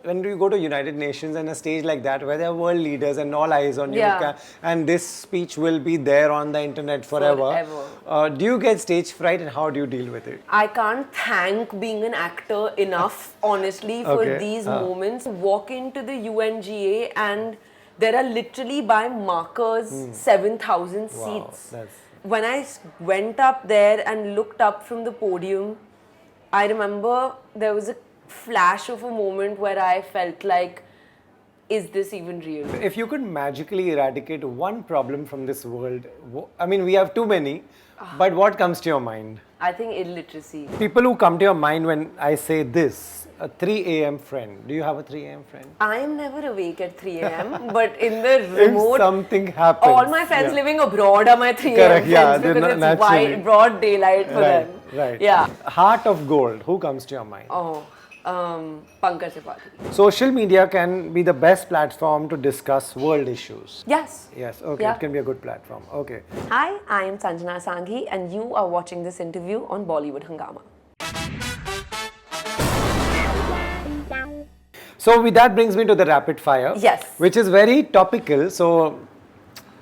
When you go to United Nations and a stage like that where there are world leaders and all eyes on you, and this speech will be there on the internet forever. Do you get stage fright and how do you deal with it? I can't thank being an actor enough, honestly, for these moments. Walk into the UNGA and there are literally by markers 7,000 seats. When I went up there and looked up from the podium, I remember there was a flash of a moment where I felt like, is this even real? If you could magically eradicate one problem from this world, I mean, we have too many, but what comes to your mind? I think illiteracy. People who come to your mind when I say this, a 3 a.m. friend. Do you have a 3 a.m. friend? I am never awake at 3 a.m. but in the remote, if something happens, all my friends living abroad are my 3 a.m. Correct, friends because it's wide, broad daylight for them. Right. Yeah. Heart of gold. Who comes to your mind? Oh, Pankaj Tripathi. Social media can be the best platform to discuss world issues. Yes. Yes. Okay. Yeah. It can be a good platform. Okay. Hi, I am Sanjana Sanghi, and you are watching this interview on Bollywood Hungama. So that brings me to the rapid fire. Yes. Which is very topical. So,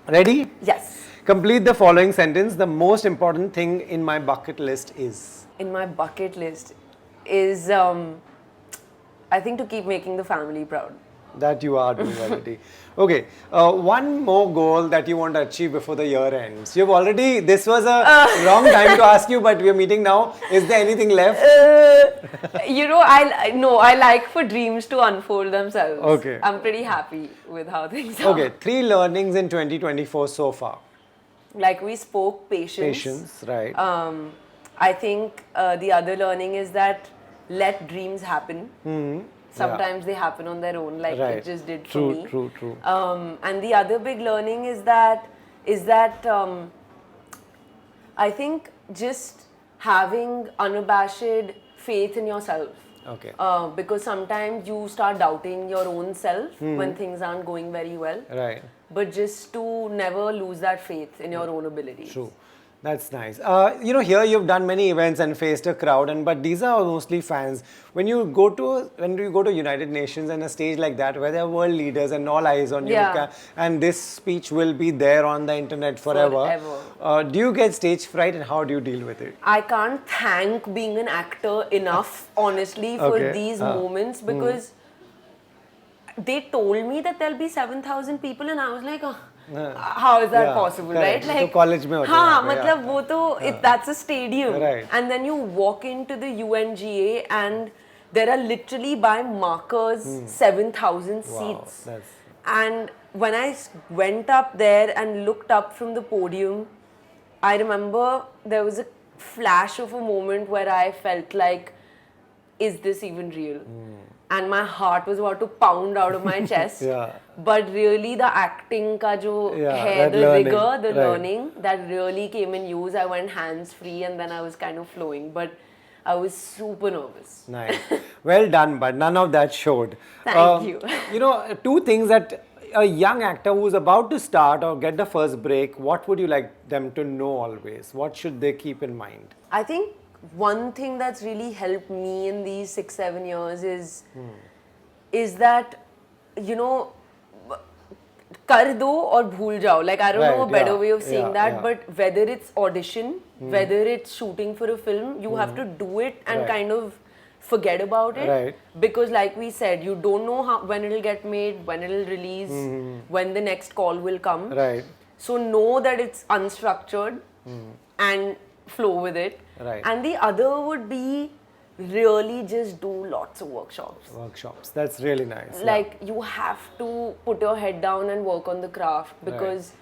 ready? Yes. Complete the following sentence. The most important thing in my bucket list is? In my bucket list is, I think, to keep making the family proud. That you are doing already. Okay. One more goal that you want to achieve before the year ends. You've already, this was a wrong time to ask you, but we are meeting now. Is there anything left? I like for dreams to unfold themselves. Okay. I'm pretty happy with how things are. Okay. 3 learnings in 2024 so far. Like we spoke, patience. Patience, right. I think the other learning is that let dreams happen. Sometimes they happen on their own, like it just did for me. True. And the other big learning is that I think just having unabashed faith in yourself. Okay. Because sometimes you start doubting your own self when things aren't going very well. Right. But just to never lose that faith in your own abilities. True. That's nice. Here you've done many events and faced a crowd, but these are mostly fans. When you go to United Nations and a stage like that where there are world leaders and all eyes on you, and this speech will be there on the internet forever. Do you get stage fright and how do you deal with it? I can't thank being an actor enough, honestly, for these moments because they told me that there'll be 7,000 people and I was like, how is that possible, right? Like, college mein hota that's a stadium. Right. And then you walk into the UNGA and there are literally by markers 7,000 seats. And when I went up there and looked up from the podium, I remember there was a flash of a moment where I felt like, is this even real? And my heart was about to pound out of my chest. But really the acting ka jo hai, the rigor, the learning, that really came in use. I went hands free and then I was kind of flowing. But I was super nervous. Nice. Well done, but none of that showed. Thank you. Two things that a young actor who's about to start or get the first break, what would you like them to know always? What should they keep in mind? I think one thing that's really helped me in these 6-7 years is that, kar do or bhul jao. Like, I don't know a better way of saying that, but whether it's audition, whether it's shooting for a film, you have to do it and kind of forget about it. Because like we said, you don't know when it'll get made, when it'll release, when the next call will come. So know that it's unstructured and flow with it. And the other would be really just do lots of workshops. That's really nice. Like you have to put your head down and work on the craft because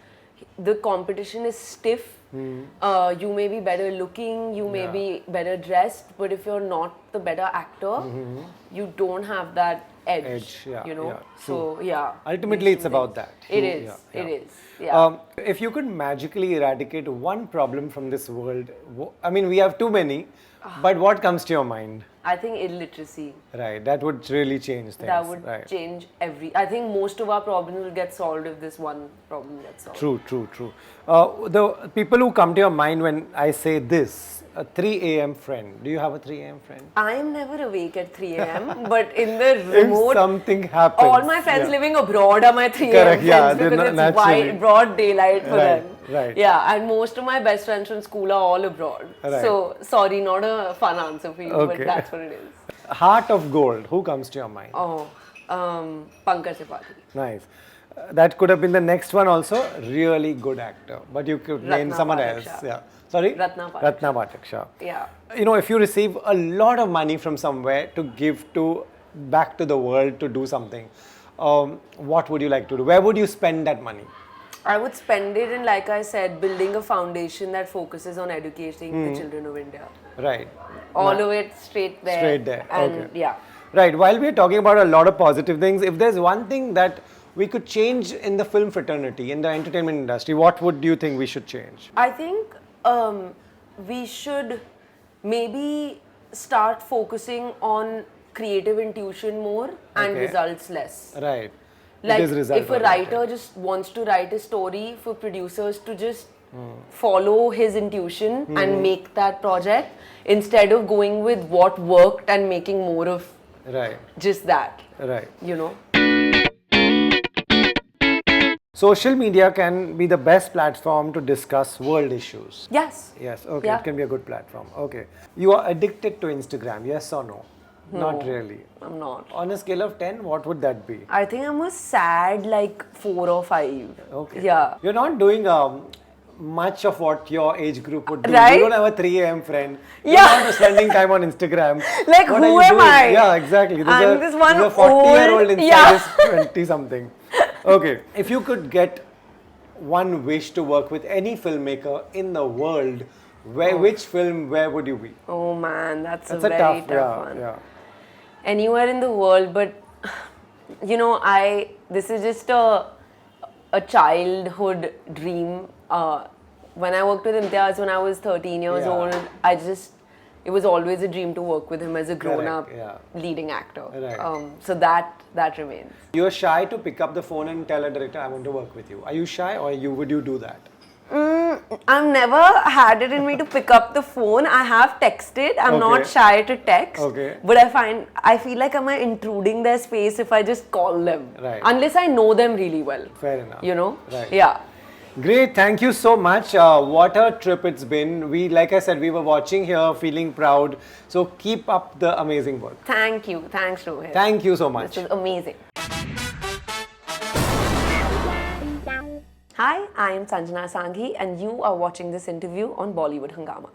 the competition is stiff. You may be better looking, you may be better dressed, but if you're not the better actor, you don't have that edge. So ultimately it's about that. It is. If you could magically eradicate one problem from this world, I mean, we have too many, but what comes to your mind? I think illiteracy. Right, that would really change things. That would right. change I think most of our problems will get solved if this one problem gets solved. True. The people who come to your mind when I say this, a 3 a.m. friend. Do you have a 3 a.m. friend? I am never awake at 3 a.m. but in the If remote, something happens. all my friends living abroad are my 3 a.m. Correct, friends yeah, they're because not it's naturally. broad daylight for Right, them. right. Yeah, and most of my best friends from school are all abroad. Right. So, sorry, not a fun answer for you, Okay. but that's what it is. Heart of gold. Who comes to your mind? Oh, Pankaj Tripathi. Nice. That could have been the next one also. Really good actor. But you could name Ratna someone Pathak else. Shah. Yeah. Sorry? Ratna Pathak Ratna Pathak Shah. Yeah. You know, if you receive a lot of money from somewhere to give to back to the world to do something, what would you like to do? Where would you spend that money? I would spend it in, like I said, building a foundation that focuses on educating the children of India. Right. All of it straight there. Straight there. And Okay. yeah. Right. While we're talking about a lot of positive things, if there's one thing that we could change in the film fraternity, in the entertainment industry, what would you think we should change? I think we should maybe start focusing on creative intuition more and Okay. results less. Right. Like it is result if a oriented. writer just wants to write a story, for producers to just follow his intuition and make that project instead of going with what worked and making more of Right. just that, Right. you know. Social media can be the best platform to discuss world issues. Yes. Yes, okay, Yeah. it can be a good platform. Okay. You are addicted to Instagram, yes or no? Not really. I'm not. On a scale of 10, what would that be? I think I'm a sad like 4 or 5. Okay. Yeah. You're not doing much of what your age group would do. Right? You don't have a 3 a.m. friend. Yeah. You're not spending time on Instagram. Like, What who are you am doing? I? Yeah, exactly. I'm this one there's a 40-year-old old- inside yeah. this 20-something. Okay. If you could get one wish to work with any filmmaker in the world, which film, where would you be? Oh man, that's That's a a very tough, tough one. yeah. Anywhere in the world, but you know, this is just a childhood dream. When I worked with Imtiaz when I was 13 years Yeah. old, it was always a dream to work with him as a grown-up yeah. leading actor. Right. So that remains. You're shy to pick up the phone and tell a director, I want to work with you. Are you shy or would you do that? I've never had it in me to pick up the phone. I have texted. I'm Okay. not shy to text. Okay. But I feel like am I intruding their space if I just call them? Right. Unless I know them really well. Fair enough. You know? Right. Yeah. Great, thank you so much. What a trip it's been. Like I said, we were watching here, feeling proud. So keep up the amazing work. Thank you. Thanks, Rohit. Thank you so much. This is amazing. Hi, I am Sanjana Sanghi and you are watching this interview on Bollywood Hungama.